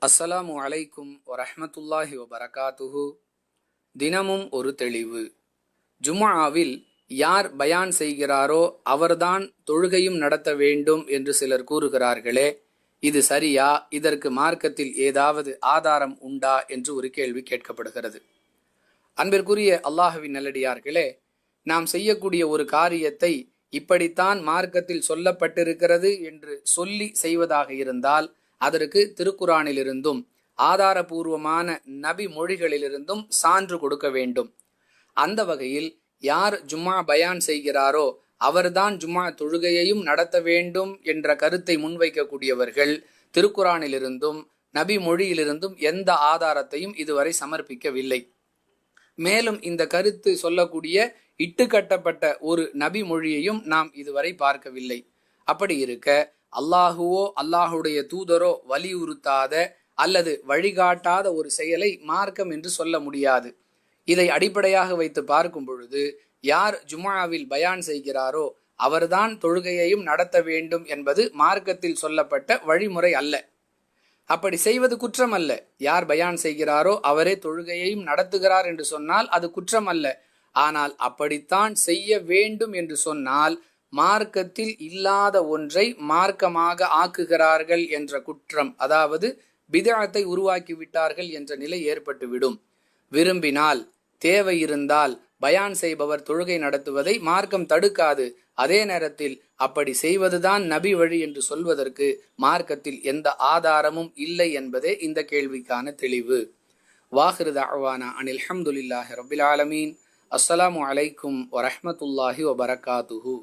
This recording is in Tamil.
அஸ்ஸலாமு அலைக்கும் வரஹ்மத்துல்லாஹி வபரகாத்துஹு. தினமும் ஒரு தெளிவு. ஜும்ஆவில் யார் பயான் செய்கிறாரோ அவர்தான் தொழுகையும் நடத்த வேண்டும் என்று சிலர் கூறுகிறார்களே, இது சரியா? இதற்கு மார்க்கத்தில் ஏதாவது ஆதாரம் உண்டா என்று ஒரு கேள்வி கேட்கப்படுகிறது. அன்பிற்குரிய அல்லாஹுவின் நல்லடியார்களே, நாம் செய்யக்கூடிய ஒரு காரியத்தை இப்படித்தான் மார்க்கத்தில் சொல்லப்பட்டிருக்கிறது என்று சொல்லி செய்வதாக இருந்தால் அதற்கு திருக்குரானிலிருந்தும் ஆதாரபூர்வமான நபி மொழிகளிலிருந்தும் சான்று கொடுக்க வேண்டும். அந்த வகையில் யார் ஜும்மா பயான் செய்கிறாரோ அவர்தான் ஜும்மா தொழுகையையும் நடத்த வேண்டும் என்ற கருத்தை முன்வைக்கக்கூடியவர்கள் திருக்குரானிலிருந்தும் நபி மொழியிலிருந்தும் எந்த ஆதாரத்தையும் இதுவரை சமர்ப்பிக்கவில்லை. மேலும் இந்த கருத்து சொல்லக்கூடிய இட்டுக்கட்டப்பட்ட ஒரு நபி மொழியையும் நாம் இதுவரை பார்க்கவில்லை. அப்படி இருக்க அல்லாஹுவோ அல்லாஹுடைய தூதரோ வலியுறுத்தாத அல்லது வழிகாட்டாத ஒரு செயலை மார்க்கம் என்று சொல்ல முடியாது. இதை அடிப்படையாக வைத்து பார்க்கும் பொழுது யார் ஜும்ஆவில் பயான் செய்கிறாரோ அவர்தான் தொழுகையையும் நடத்த வேண்டும் என்பது மார்க்கத்தில் சொல்லப்பட்ட வழிமுறை அல்ல. அப்படி செய்வது குற்றம் அல்ல. யார் பயான் செய்கிறாரோ அவரே தொழுகையையும் நடத்துகிறார் என்று சொன்னால் அது குற்றம் அல்ல. ஆனால் அப்படித்தான் செய்ய வேண்டும் என்று சொன்னால் மார்க்கத்தில் இல்லாத ஒன்றை மார்க்கமாக ஆக்குகிறார்கள் என்ற குற்றம், அதாவது பிதஅத்தை உருவாக்கி விட்டார்கள் என்ற நிலை ஏற்பட்டுவிடும். விரும்பினால், தேவை இருந்தால் பயான் செய்பவர் தொழுகை நடத்துவதை மார்க்கம் தடுக்காது. அதே நேரத்தில் அப்படி செய்வதுதான் நபி வழி என்று சொல்வதற்கு மார்க்கத்தில் எந்த ஆதாரமும் இல்லை என்பதே இந்த கேள்விக்கான தெளிவு. வாஹிரு தஅவானா அனில் ஹம்துலில்லாஹி ரப்பில் ஆலமீன். அஸ்ஸலாமு அலைக்கும் வரஹ்மத்துல்லாஹி வபரகாத்துஹு.